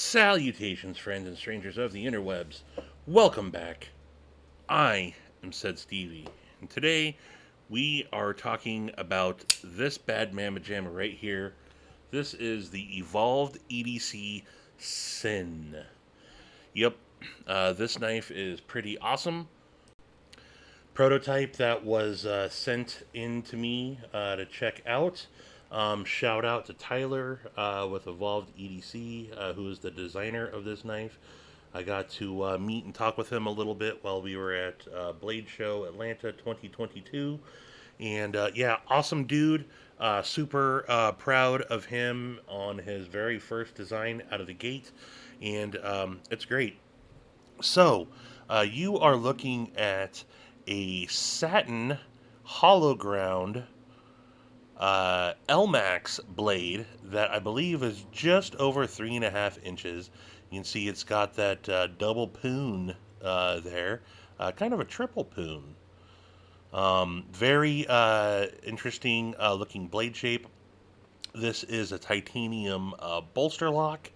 Salutations, friends and strangers of the interwebs. Welcome back. I am said Stevie, and today we are talking about this bad mamma jamma right here. This is the Evolved EDC Syn. Yep, this knife is pretty awesome. Prototype that was sent in to me to check out. Shout out to Tyler with Evolved EDC, who is the designer of this knife. I got to meet and talk with him a little bit while we were at Blade Show Atlanta 2022. And yeah, awesome dude. Super proud of him on his very first design out of the gate. And it's great. So, you are looking at a satin hollow ground LMAX blade that I believe is just over 3.5 inches. You can see it's got that double poon there, kind of a triple poon. Very interesting looking blade shape. This is a titanium bolster lock,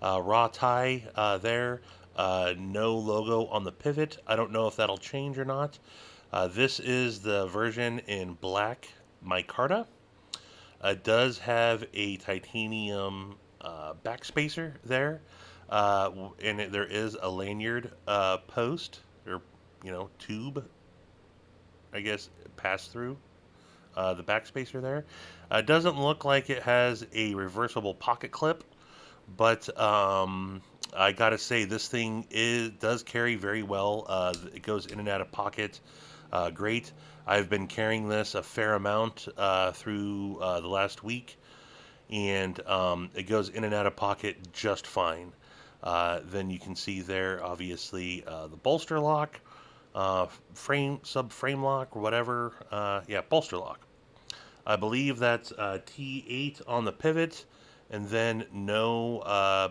raw tie there. No logo on the pivot. I don't know if that'll change or not. This is the version in black micarta. It does have a titanium backspacer there, and there is a lanyard post or tube, I guess, pass through the backspacer there. It doesn't look like it has a reversible pocket clip, but I gotta say this thing does carry very well. It goes in and out of pocket, great. I've been carrying this a fair amount through the last week, and it goes in and out of pocket just fine. Then you can see there, obviously, the bolster lock, subframe lock, or whatever. Yeah, bolster lock. I believe that's T8 on the pivot, and then no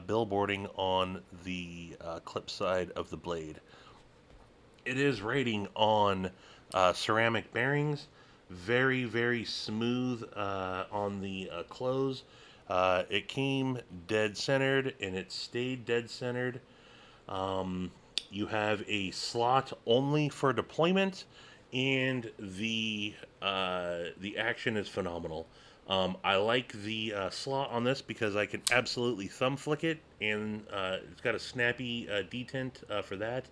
billboarding on the clip side of the blade. It is rating on ceramic bearings, very, very smooth on the close. It came dead centered, and it stayed dead centered. You have a slot only for deployment, and the action is phenomenal. I like the slot on this because I can absolutely thumb flick it, and it's got a snappy detent for that.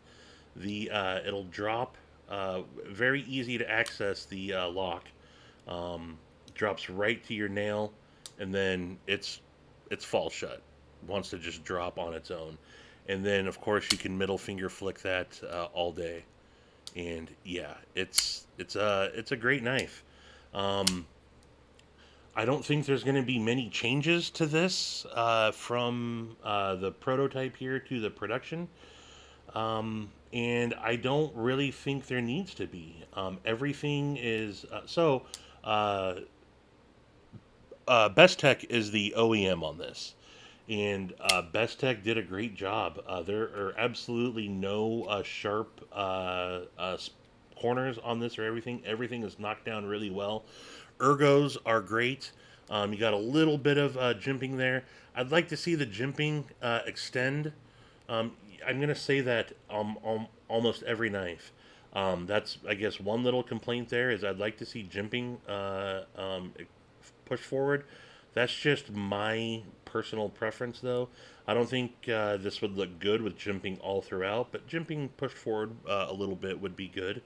It'll drop. Very easy to access the lock. Drops right to your nail, and then it's fall shut. Wants to just drop on its own, and then of course you can middle finger flick that all day. And yeah, it's a great knife. Um, I don't think there's going to be many changes to this from the prototype here to the production. And I don't really think there needs to be. Everything is uh, Best Tech is the OEM on this, and Best Tech did a great job. There are absolutely no sharp corners on this or everything. Everything is knocked down really well. Ergos are great. You got a little bit of jimping there. I'd like to see the jimping extend. Um, I'm going to say that almost every knife. That's, I guess, one little complaint there is I'd like to see jimping push forward. That's just my personal preference, though. I don't think this would look good with jimping all throughout, but jimping pushed forward a little bit would be good.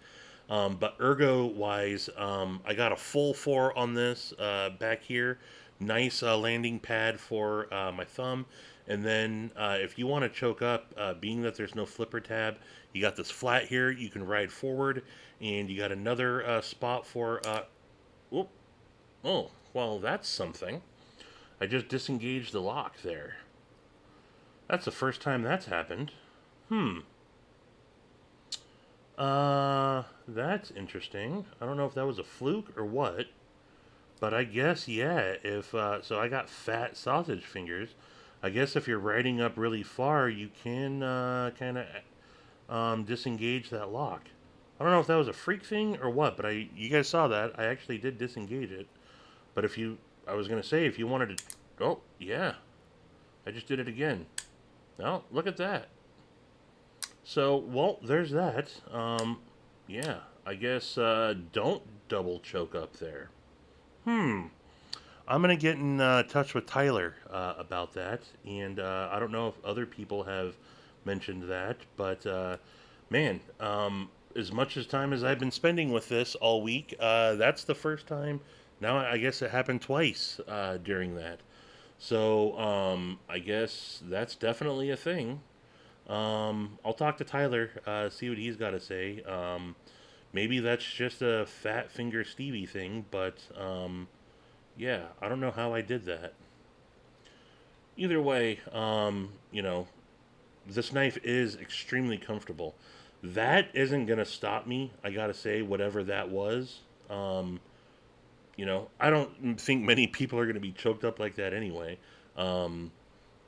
But ergo wise, I got a full 4 on this back here. Nice landing pad for my thumb. And then if you want to choke up, being that there's no flipper tab, you got this flat here. You can ride forward, and you got another spot for. Whoop. Oh, well, that's something. I just disengaged the lock there. That's the first time that's happened. Hmm. That's interesting. I don't know if that was a fluke or what, but I guess yeah. If so, I got fat sausage fingers. I guess if you're riding up really far, you can kind of disengage that lock. I don't know if that was a freak thing or what, but you guys saw that I actually did disengage it. But I was gonna say if you wanted to, oh yeah, I just did it again. Well, look at that. So, well, there's that. Yeah, I guess don't double choke up there. Hmm. I'm gonna get in touch with Tyler about that, and I don't know if other people have mentioned that, but man, as much as time as I've been spending with this all week, that's the first time. Now I guess it happened twice during that, so I guess that's definitely a thing. I'll talk to Tyler, see what he's got to say. Maybe that's just a fat finger Stevie thing, but yeah, I don't know how I did that. Either way, this knife is extremely comfortable. That isn't gonna stop me. I gotta say, whatever that was. Um, I don't think many people are gonna be choked up like that anyway. Um,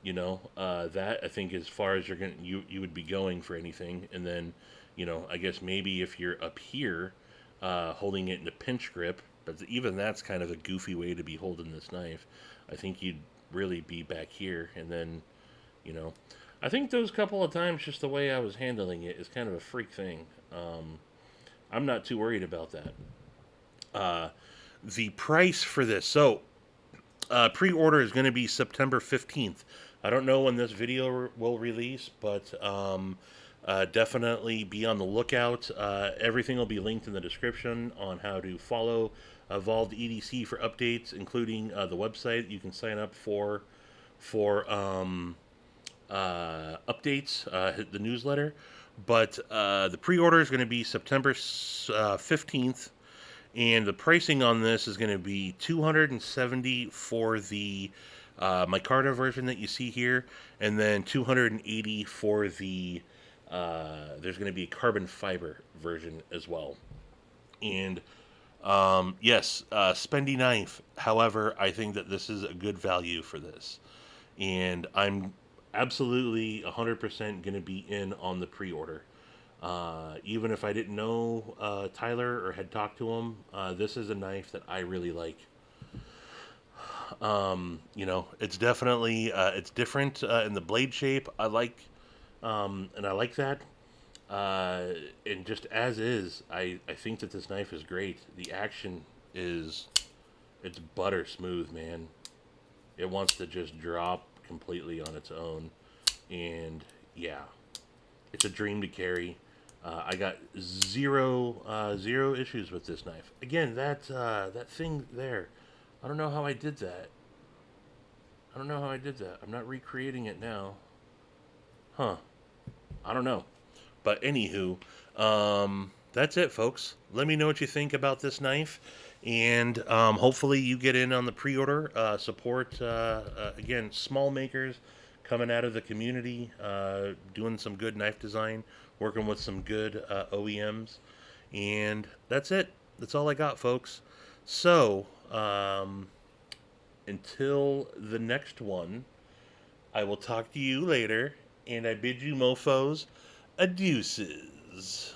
that I think as far as you would be going for anything, and then, I guess maybe if you're up here, holding it in a pinch grip, but even that's kind of a goofy way to be holding this knife. I think you'd really be back here, and then, you know, I think those couple of times, just the way I was handling it is kind of a freak thing. I'm not too worried about that. Uh, the price for this, so pre-order is going to be September 15th. I don't know when this video will release, but definitely be on the lookout. Everything will be linked in the description on how to follow Evolved EDC for updates, including the website you can sign up for updates, hit the newsletter. But the pre-order is going to be September 15th, and the pricing on this is going to be 270 for the micarta version that you see here, and then 280 for the there's going to be a carbon fiber version as well. And yes, spendy knife. However, I think that this is a good value for this, and I'm absolutely 100% going to be in on the pre-order. Even if I didn't know Tyler or had talked to him, this is a knife that I really like. It's definitely it's different in the blade shape. And I like that. And just as is, I think that this knife is great. The action is it's butter smooth, man. It wants to just drop completely on its own, and yeah, it's a dream to carry. I got zero issues with this knife. Again, that thing there, I don't know how I did that. I don't know how I did that. I'm not recreating it now. Huh. I don't know. But anywho, that's it, folks. Let me know what you think about this knife, and hopefully you get in on the pre-order. Support again, small makers coming out of the community, doing some good knife design, working with some good OEMs, and that's it. That's all I got, folks. So until the next one, I will talk to you later, and I bid you mofos adeuces.